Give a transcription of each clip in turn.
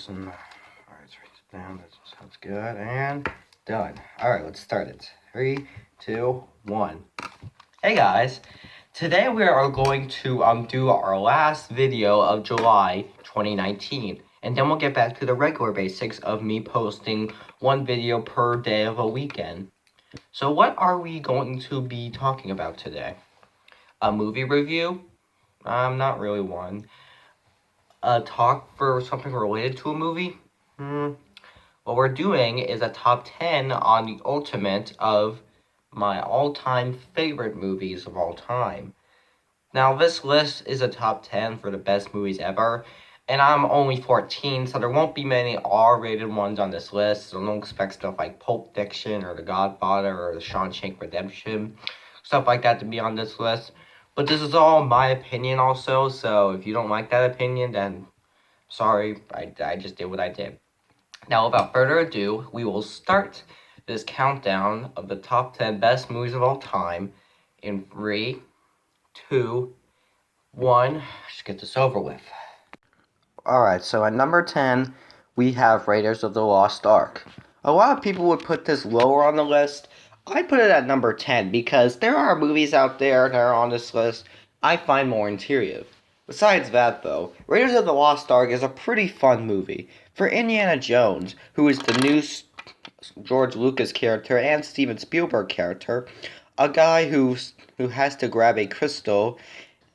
this, and alright, let's write it down. That sounds good, and done. Alright, let's start it. 3, 2, 1. Hey guys, today we are going to do our last video of July 2019, and then we'll get back to the regular basics of me posting one video per day of a weekend. So what are we going to be talking about today? A movie review? Not really one. A talk for something related to a movie? What we're doing is a top 10 on the ultimate of my all-time favorite movies of all time. Now, this list is a top 10 for the best movies ever, and I'm only 14, so there won't be many R-rated ones on this list, so don't expect stuff like Pulp Fiction or The Godfather or The Shawshank Redemption, stuff like that to be on this list. But this is all my opinion also, so if you don't like that opinion, then sorry, I just did what I did. Now, without further ado, we will start this countdown of the top 10 best movies of all time in 3, 2, 1. Let's get this over with. Alright, so at number 10, we have Raiders of the Lost Ark. A lot of people would put this lower on the list. I put it at number 10 because there are movies out there that are on this list I find more intuitive. Besides that, though, Raiders of the Lost Ark is a pretty fun movie. For Indiana Jones, who is the new George Lucas character and Steven Spielberg character, a guy who has to grab a crystal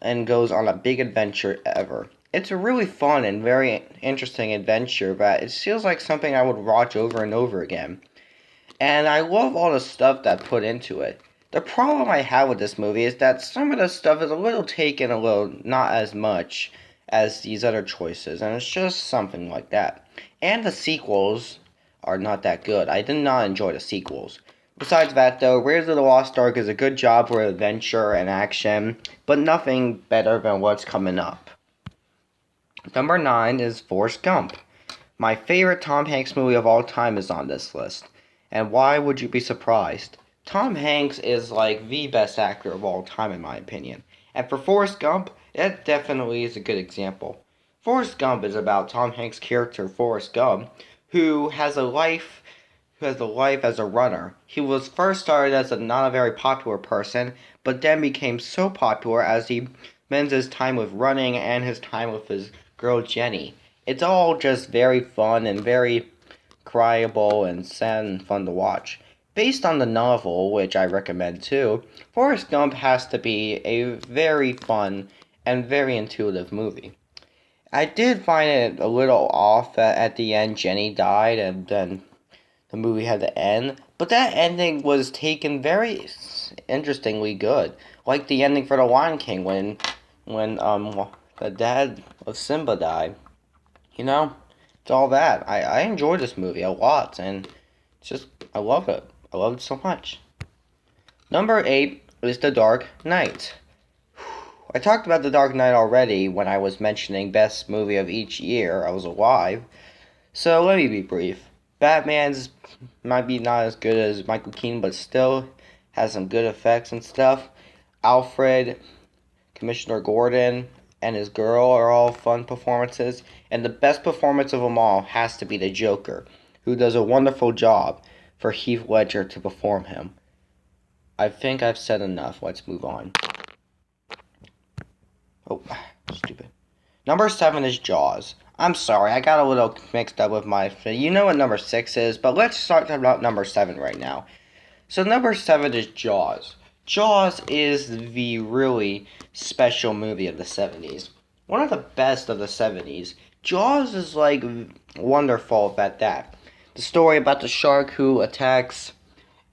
and goes on a big adventure ever. It's a really fun and very interesting adventure that it feels like something I would watch over and over again. And I love all the stuff that put into it. The problem I have with this movie is that some of the stuff is a little taken, a little not as much as these other choices, and it's just something like that. And the sequels are not that good. I did not enjoy the sequels. Besides that, though, Raiders of the Lost Ark is a good job for adventure and action, but nothing better than what's coming up. Number 9 is Forrest Gump. My favorite Tom Hanks movie of all time is on this list. And why would you be surprised? Tom Hanks is like the best actor of all time in my opinion. And for Forrest Gump, that definitely is a good example. Forrest Gump is about Tom Hanks' character Forrest Gump, who has a life as a runner. He was first started as not a very popular person, but then became so popular as he spends his time with running and his time with his girl Jenny. It's all just very fun and very cryable and sad and fun to watch. Based on the novel, which I recommend too, Forrest Gump has to be a very fun and very intuitive movie. I did find it a little off that at the end Jenny died and then the movie had to end, but that ending was taken very interestingly good. Like the ending for The Lion King when the dad of Simba died. You know? It's all that. I enjoy this movie a lot, and it's just, I love it. I love it so much. Number 8 is The Dark Knight. I talked about The Dark Knight already when I was mentioning best movie of each year I was alive, so let me be brief. Batman's might be not as good as Michael Keaton, but still has some good effects and stuff. Alfred, Commissioner Gordon, and his girl are all fun performances, and the best performance of them all has to be the Joker, who does a wonderful job for Heath Ledger to perform him. I think I've said enough. Let's move on. Oh, stupid. Number 7 is Jaws. I'm sorry, I got a little mixed up with my... You know what number 6 is, but let's start about number 7 right now. So number 7 is Jaws. Jaws is the really special movie of the 70s. One of the best of the 70s. Jaws is like wonderful at that. The story about the shark who attacks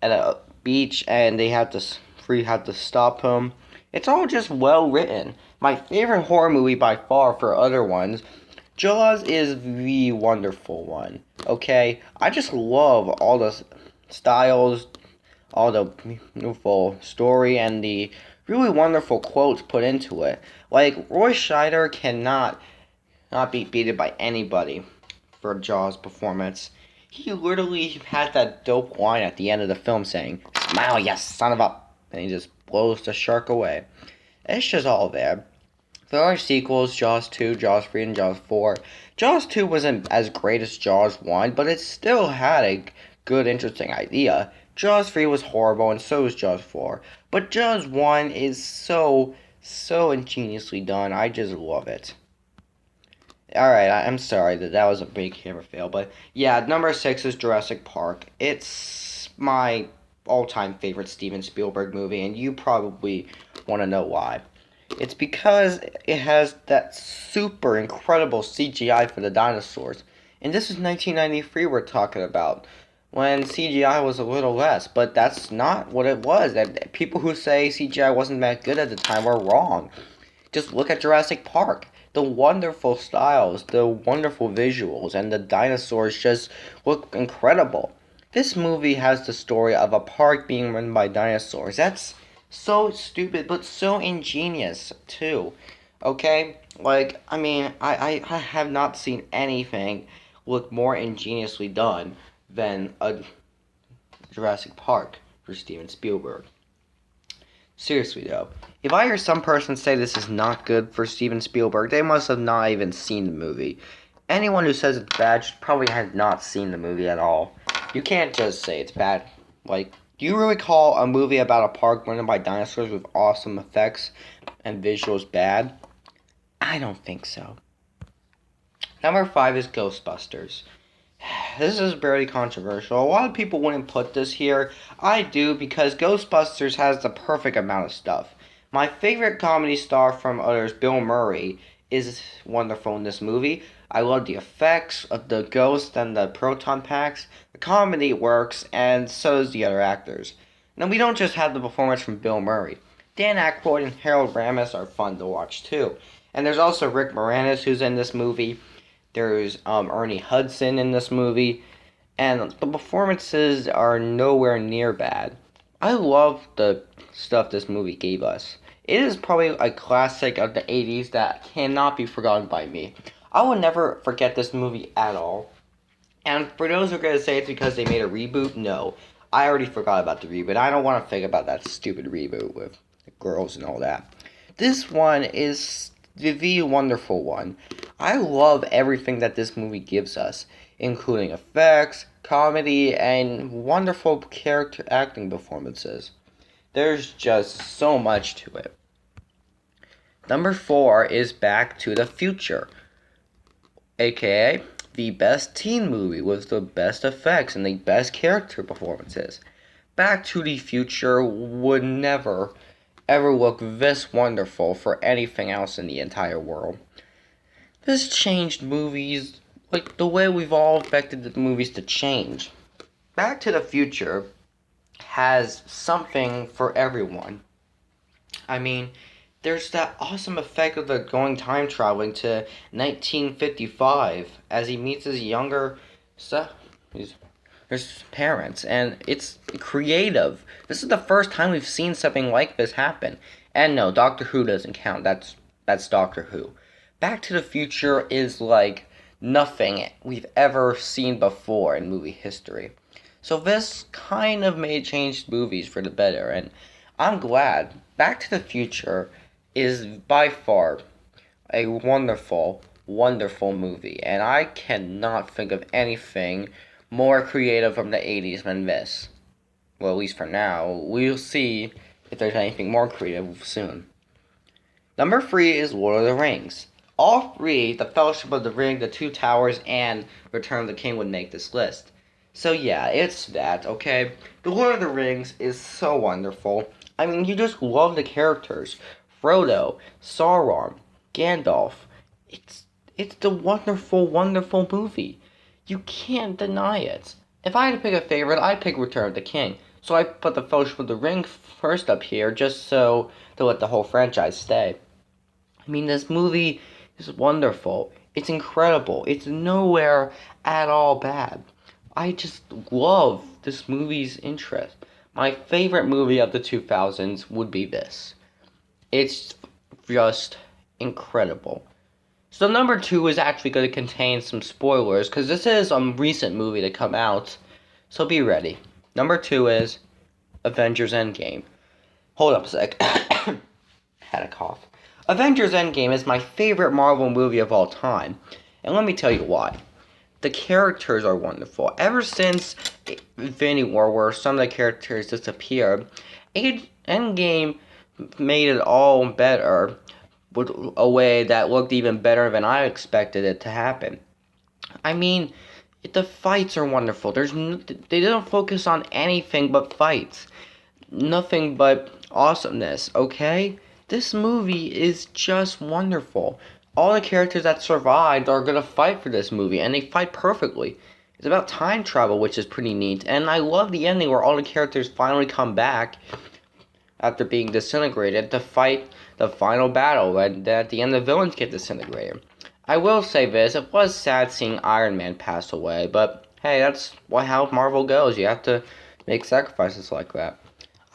at a beach and they have to stop him. It's all just well written. My favorite horror movie by far for other ones, Jaws is the wonderful one. Okay? I just love all the styles, all the beautiful story, and the really wonderful quotes put into it. Like, Roy Scheider cannot not be beaten by anybody for Jaws' performance. He literally had that dope line at the end of the film saying, "Smile, you son of a..." And he just blows the shark away. It's just all there. There are sequels, Jaws 2, Jaws 3, and Jaws 4. Jaws 2 wasn't as great as Jaws 1, but it still had a good, interesting idea. Jaws 3 was horrible, and so was Jaws 4. But Jaws 1 is so ingeniously done. I just love it. Alright, I'm sorry that was a big camera fail, but yeah, number 6 is Jurassic Park. It's my all-time favorite Steven Spielberg movie, and you probably want to know why. It's because it has that super incredible CGI for the dinosaurs. And this is 1993 we're talking about, when CGI was a little less, but that's not what it was. And people who say CGI wasn't that good at the time are wrong. Just look at Jurassic Park. The wonderful styles, the wonderful visuals, and the dinosaurs just look incredible. This movie has the story of a park being run by dinosaurs. That's so stupid, but so ingenious, too. Okay? Like, I mean, I have not seen anything look more ingeniously done than a Jurassic Park for Steven Spielberg. Seriously, though, if I hear some person say this is not good for Steven Spielberg, they must have not even seen the movie. Anyone who says it's bad probably has not seen the movie at all. You can't just say it's bad. Like, do you really call a movie about a park run by dinosaurs with awesome effects and visuals bad? I don't think so. Number 5 is Ghostbusters. This is very controversial. A lot of people wouldn't put this here. I do, because Ghostbusters has the perfect amount of stuff. My favorite comedy star from others, Bill Murray, is wonderful in this movie. I love the effects of the ghost and the proton packs. The comedy works, and so does the other actors. Now, we don't just have the performance from Bill Murray. Dan Aykroyd and Harold Ramis are fun to watch, too. And there's also Rick Moranis, who's in this movie. There's Ernie Hudson in this movie, and the performances are nowhere near bad. I love the stuff this movie gave us. It is probably a classic of the 80s that cannot be forgotten by me. I will never forget this movie at all. And for those who are going to say it's because they made a reboot, no. I already forgot about the reboot. I don't want to think about that stupid reboot with the girls and all that. This one is the wonderful one. I love everything that this movie gives us, including effects, comedy, and wonderful character acting performances. There's just so much to it. Number 4 is Back to the Future, aka the best teen movie with the best effects and the best character performances. Back to the Future would never ever look this wonderful for anything else in the entire world. This changed movies like the way we've all expected the movies to change. Back to the Future has something for everyone. I mean, there's that awesome effect of the going time traveling to 1955 as he meets his younger his parents, and it's creative. This is the first time we've seen something like this happen. And no, Doctor Who doesn't count. That's Doctor Who. Back to the Future is like nothing we've ever seen before in movie history. So this kind of may change movies for the better, and I'm glad. Back to the Future is by far a wonderful, wonderful movie, and I cannot think of anything more creative from the 80s than this. Well, at least for now. We'll see if there's anything more creative soon. Number 3 is Lord of the Rings. All three, The Fellowship of the Ring, The Two Towers, and Return of the King would make this list. So yeah, it's that, okay? The Lord of the Rings is so wonderful. I mean, you just love the characters. Frodo, Sauron, Gandalf. It's the wonderful, wonderful movie. You can't deny it. If I had to pick a favorite, I'd pick Return of the King. So I put The Fellowship of the Ring first up here, just so to let the whole franchise stay. I mean, this movie is wonderful. It's incredible. It's nowhere at all bad. I just love this movie's interest. My favorite movie of the 2000s would be this. It's just incredible. So number 2 is actually going to contain some spoilers, because this is a recent movie to come out. So be ready. Number 2 is Avengers Endgame. Hold up a sec. Had a cough. Avengers Endgame is my favorite Marvel movie of all time. And let me tell you why. The characters are wonderful. Ever since Infinity War, where some of the characters disappeared, Endgame made it all better with a way that looked even better than I expected it to happen. I mean, the fights are wonderful. They don't focus on anything but fights. Nothing but awesomeness, okay? This movie is just wonderful. All the characters that survived are gonna fight for this movie, and they fight perfectly. It's about time travel, which is pretty neat, and I love the ending where all the characters finally come back after being disintegrated to fight the final battle, and at the end the villains get disintegrated. I will say this, it was sad seeing Iron Man pass away, but hey, that's how Marvel goes. You have to make sacrifices like that.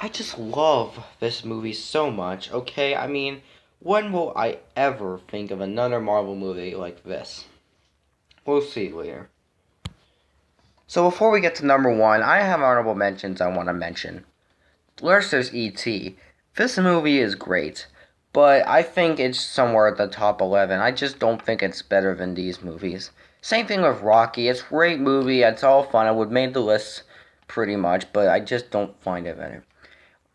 I just love this movie so much, okay? I mean, when will I ever think of another Marvel movie like this? We'll see later. So before we get to number one, I have honorable mentions I want to mention. First, there's E.T. This movie is great, but I think it's somewhere at the top 11. I just don't think it's better than these movies. Same thing with Rocky. It's a great movie. It's all fun. I would make the list pretty much, but I just don't find it better.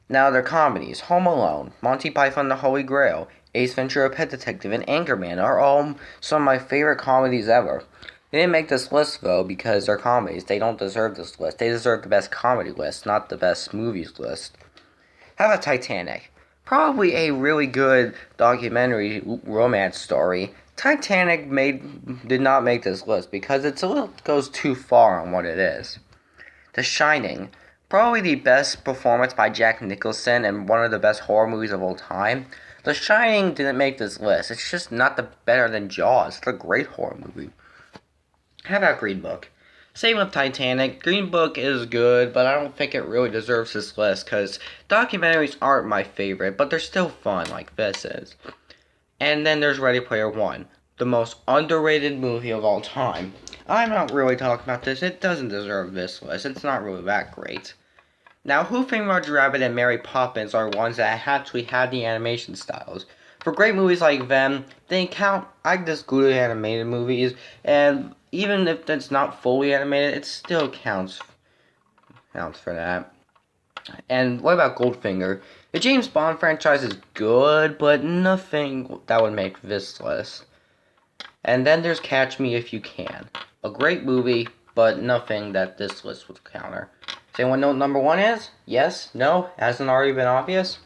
Now, they're comedies. Home Alone, Monty Python the Holy Grail, Ace Ventura Pet Detective, and Anchorman are all some of my favorite comedies ever. They didn't make this list, though, because they're comedies. They don't deserve this list. They deserve the best comedy list, not the best movies list. How about Titanic? Probably a really good documentary romance story. Titanic did not make this list because goes too far on what it is. The Shining. Probably the best performance by Jack Nicholson and one of the best horror movies of all time. The Shining didn't make this list. It's just not better than Jaws. It's a great horror movie. How about Green Book? Same with Titanic. Green Book is good, but I don't think it really deserves this list because documentaries aren't my favorite, but they're still fun like this is. And then there's Ready Player One, the most underrated movie of all time. I'm not really talking about this. It doesn't deserve this list. It's not really that great. Now, Who Framed Roger Rabbit and Mary Poppins are ones that actually have the animation styles. For great movies like them, they count. I just Google animated movies, and even if it's not fully animated, it still counts for that. And what about Goldfinger? The James Bond franchise is good, but nothing that would make this list. And then there's Catch Me If You Can. A great movie, but nothing that this list would counter. Does anyone know what number one is? Yes? No? Hasn't already been obvious?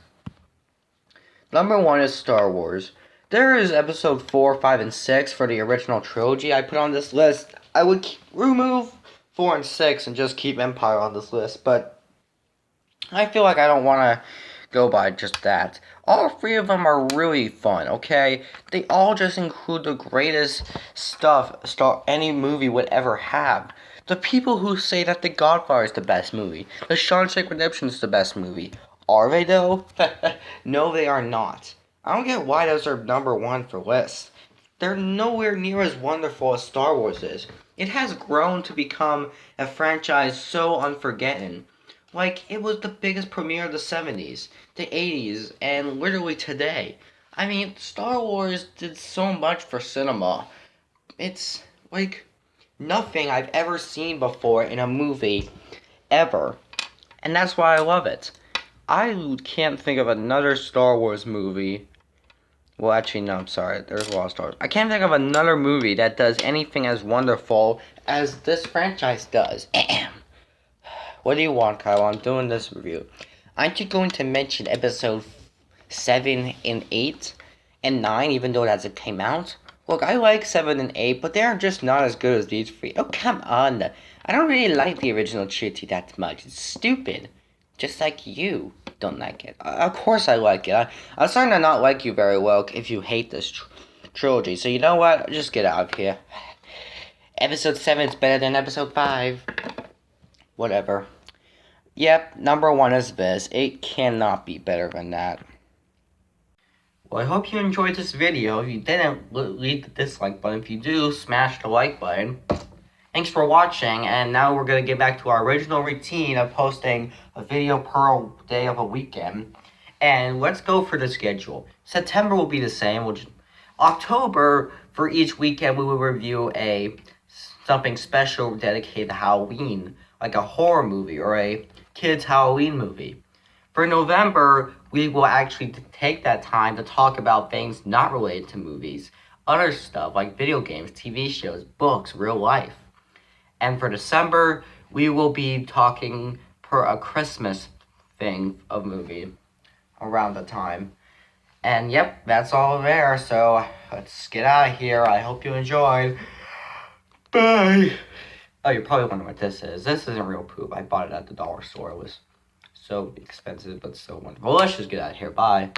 Number one is Star Wars. There is episode 4, 5, and 6 for the original trilogy I put on this list. I would remove 4 and 6 and just keep Empire on this list, but I feel like I don't want to go by just that. All three of them are really fun, okay? They all just include the greatest stuff any movie would ever have. The people who say that The Godfather is the best movie, The Shawshank Redemption is the best movie, are they though? No, they are not. I don't get why those are number one for lists. They're nowhere near as wonderful as Star Wars is. It has grown to become a franchise so unforgotten. Like, it was the biggest premiere of the 70s, the 80s, and literally today. I mean, Star Wars did so much for cinema. It's like nothing I've ever seen before in a movie, ever. And that's why I love it. I can't think of another Star Wars movie. Well, actually, no, I'm sorry. There's Lost Ark. I can't think of another movie that does anything as wonderful as this franchise does. What do you want, Kyle? I'm doing this review. Aren't you going to mention episode 7 and 8 and 9, even though that came out? Look, I like 7 and 8, but they're just not as good as these 3. Oh, come on. I don't really like the original trilogy that much. It's stupid. Just like you don't like it. Of course I like it. I'm starting to not like you very well if you hate this trilogy. So you know what? Just get out of here. Episode 7 is better than episode 5. Whatever. Yep, number 1 is this. It cannot be better than that. Well, I hope you enjoyed this video. If you didn't, leave the dislike button. If you do, smash the like button. Thanks for watching, and now we're going to get back to our original routine of posting a video per day of a weekend. And let's go for the schedule. September will be the same. October, for each weekend, we will review something special dedicated to Halloween, like a horror movie or a kids' Halloween movie. For November, we will actually take that time to talk about things not related to movies, other stuff like video games, TV shows, books, real life. And for December, we will be talking per a Christmas thing of movie around the time. And yep, that's all there. So let's get out of here. I hope you enjoyed. Bye. Oh, you're probably wondering what this is. This isn't real poop. I bought it at the dollar store. It was so expensive, but so wonderful. Well, let's just get out of here. Bye.